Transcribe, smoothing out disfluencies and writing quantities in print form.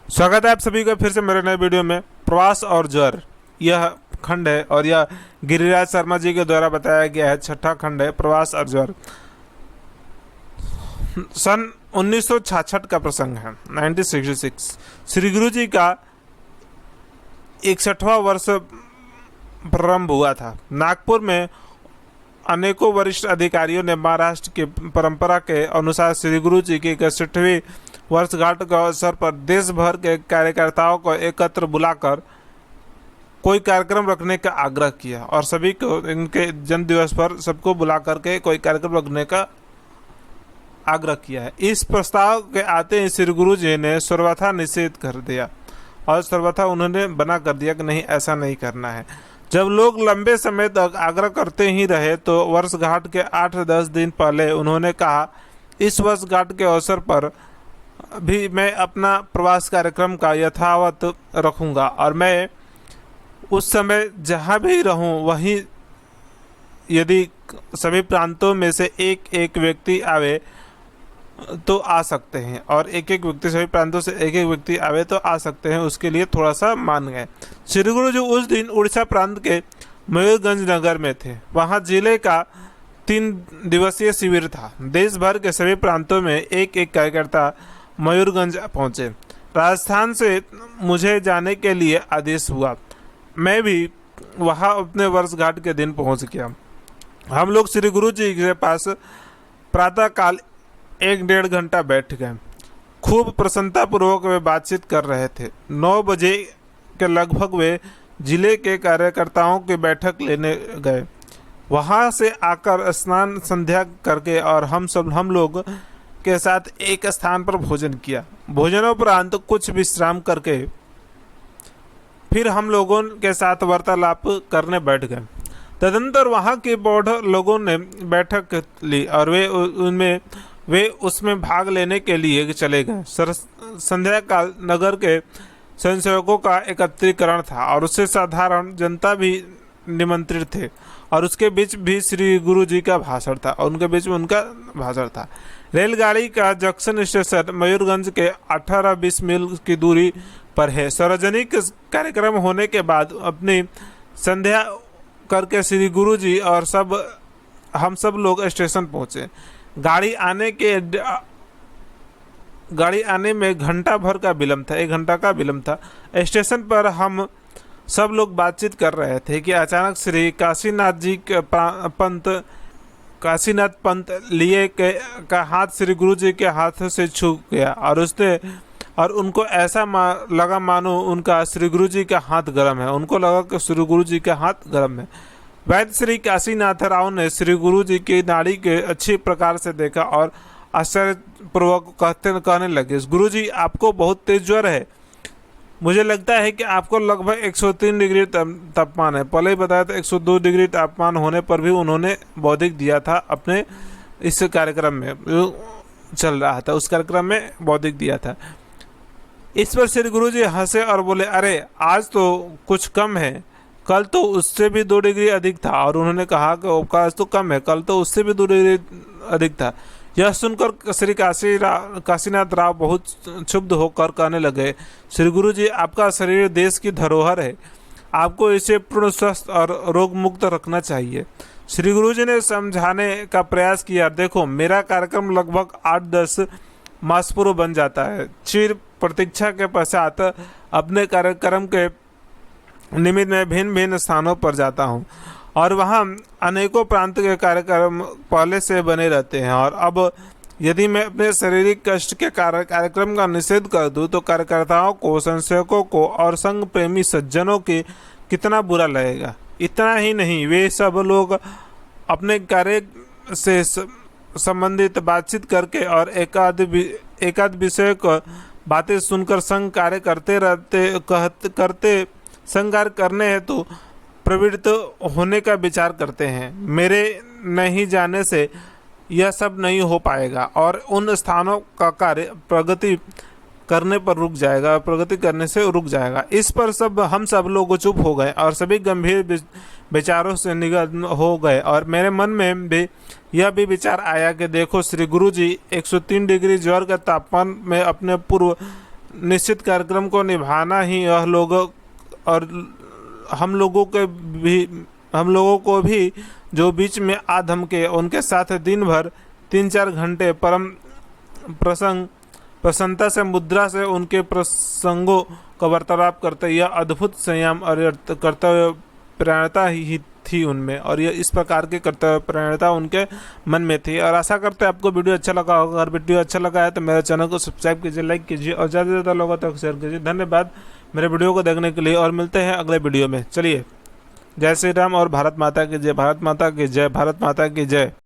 स्वागत है आप सभी का फिर से मेरे नए वीडियो में। प्रवास और ज्वर यह खंड है और यह गिरिराज शर्मा जी के द्वारा बताया गया है। छठा खंड है प्रवास और ज्वर। सन 1966 का प्रसंग है, 1966। श्री गुरु जी का 61वां वर्ष प्रारंभ हुआ था। नागपुर में अनेकों वरिष्ठ अधिकारियों ने महाराष्ट्र की परंपरा के अनुसार श्री गुरु जी की 61वीं वर्षगांठ के अवसर पर देश भर के कार्यकर्ताओं को एकत्र बुलाकर कोई कार्यक्रम रखने का आग्रह किया और सभी को इनके जन्म दिवस पर सबको बुला करके कोई कार्यक्रम रखने का आग्रह किया है। इस प्रस्ताव के आते ही श्री गुरु जी ने सर्वथा निषेध कर दिया और सर्वथा उन्होंने मना कर दिया कि नहीं, ऐसा नहीं करना है। जब लोग लंबे समय तक आग्रह करते ही रहे तो वर्षगांठ के 8-10 दिन पहले उन्होंने कहा, इस वर्षगांठ के अवसर पर भी मैं अपना प्रवास कार्यक्रम का यथावत रखूंगा और मैं उस समय जहां भी रहूं वहीं यदि सभी प्रांतों में से एक एक व्यक्ति आवे तो आ सकते हैं और एक एक व्यक्ति सभी प्रांतों से एक एक व्यक्ति आवे तो आ सकते हैं, उसके लिए थोड़ा सा मान गए। श्री गुरु जी उस दिन उड़ीसा प्रांत के मयूरगंज नगर में थे। वहां जिले का 3 दिवसीय शिविर था। देश भर के सभी प्रांतों में एक एक कार्यकर्ता मयूरगंज पहुंचे। राजस्थान से मुझे जाने के लिए आदेश हुआ। मैं भी वहां अपने वर्षगांठ के दिन पहुंच गया। हम लोग श्री गुरु जी के पास प्रातःकाल 1-1.5 घंटा बैठ गए। खूब प्रसन्नतापूर्वक वे बातचीत कर रहे थे। 9 बजे के लगभग वे जिले के कार्यकर्ताओं की बैठक लेने गए। वहां से आकर स्नान संध्या करके और हम लोग के साथ एक स्थान पर भोजन किया। भोजनोपरांत कुछ विश्राम करके फिर हम लोगों के साथ वार्तालाप करने बैठ गए। तदनंतर वहां के बौद्ध लोगों ने बैठक ली और वे उसमें भाग लेने के लिए चले गए। संध्या काल नगर के स्वयंसेवकों का एकत्रीकरण था और उससे साधारण जनता भी निमंत्रित थे और उसके बीच भी श्री गुरु जी का भाषण था और उनके बीच में उनका भाषण था। रेलगाड़ी का जंक्शन स्टेशन मयूरगंज के 18-20 मील की दूरी पर है। सार्वजनिक कार्यक्रम होने के बाद अपनी संध्या करके श्री गुरु जी और हम सब लोग स्टेशन पहुंचे। गाड़ी आने में घंटा भर का विलम्ब था, 1 घंटा का विलम्ब था। स्टेशन पर हम सब लोग बातचीत कर रहे थे कि अचानक श्री काशीनाथ पंत लिए का हाथ श्री गुरु जी के हाथ से छू गया और उनको ऐसा लगा मानो उनका श्री गुरु जी का हाथ गर्म है। उनको लगा कि श्री गुरु जी का हाथ गर्म है। वैद्य श्री काशीनाथ राव ने श्री गुरु जी की नाड़ी के अच्छी प्रकार से देखा और आश्चर्यपूर्वक कहने लगे, गुरु जी आपको बहुत तेज ज्वर है। मुझे लगता है कि आपको लगभग 103 डिग्री तापमान है। पहले ही बताया था 102 डिग्री तापमान होने पर भी उन्होंने बौद्धिक दिया था अपने इस कार्यक्रम में चल रहा था, उस कार्यक्रम में बौद्धिक दिया था। इस पर श्री गुरु जी हंसे और बोले, अरे आज तो कुछ कम है, कल तो उससे भी 2 डिग्री अधिक था। और उन्होंने कहा कि आज तो कम है, कल तो उससे भी 2 डिग्री अधिक था। यह सुनकर श्री काशीनाथ राव बहुत क्षुब्ध होकर कहने लगे, श्री गुरु जी आपका शरीर देश की धरोहर है, आपको इसे पूर्ण स्वस्थ और रोग मुक्त रखना चाहिए। श्री गुरु जी ने समझाने का प्रयास किया, देखो मेरा कार्यक्रम लगभग 8-10 मास पूर्व बन जाता है। चिर प्रतीक्षा के पश्चात अपने कार्यक्रम के निमित्त में भिन्न भिन्न स्थानों पर जाता हूँ और वहाँ अनेकों प्रांत के कार्यक्रम पहले से बने रहते हैं और अब यदि मैं अपने शारीरिक कष्ट के कार्यक्रम का निषेध कर दूं तो कार्यकर्ताओं को, संसेवकों को और संघ प्रेमी सज्जनों के कितना बुरा लगेगा। इतना ही नहीं, वे सब लोग अपने कार्य से संबंधित बातचीत करके और एकाध विषय को बातें सुनकर संघ कार्य करते संघ कार्य करने हेतु प्रवृत्त होने का विचार करते हैं। मेरे नहीं जाने से यह सब नहीं हो पाएगा और उन स्थानों का कार्य प्रगति करने पर रुक जाएगा, प्रगति करने से रुक जाएगा। इस पर हम सब लोग चुप हो गए और सभी गंभीर विचारों से निगल हो गए और मेरे मन में भी यह भी विचार आया कि देखो श्री गुरु जी 103 डिग्री ज्वर के तापमान में अपने पूर्व निश्चित कार्यक्रम को निभाना ही यह लोगों और हम लोगों को भी जो बीच में आ धमके उनके साथ दिन भर 3-4 घंटे परम प्रसन्नता से मुद्रा से उनके प्रसंगों का वार्तालाप करते, यह अद्भुत संयम और कर्तव्य प्रेरणा ही थी उनमें, और ये इस प्रकार की कर्तव्य प्रेरणा उनके मन में थी। और आशा करते हैं आपको वीडियो अच्छा लगा होगा। अगर वीडियो अच्छा लगा है तो मेरे चैनल को सब्सक्राइब कीजिए, लाइक कीजिए और ज़्यादा से ज़्यादा लोगों तक शेयर कीजिए। धन्यवाद मेरे वीडियो को देखने के लिए, और मिलते हैं अगले वीडियो में। चलिए, जय श्री राम और भारत माता की जय, भारत माता की जय, भारत माता की जय।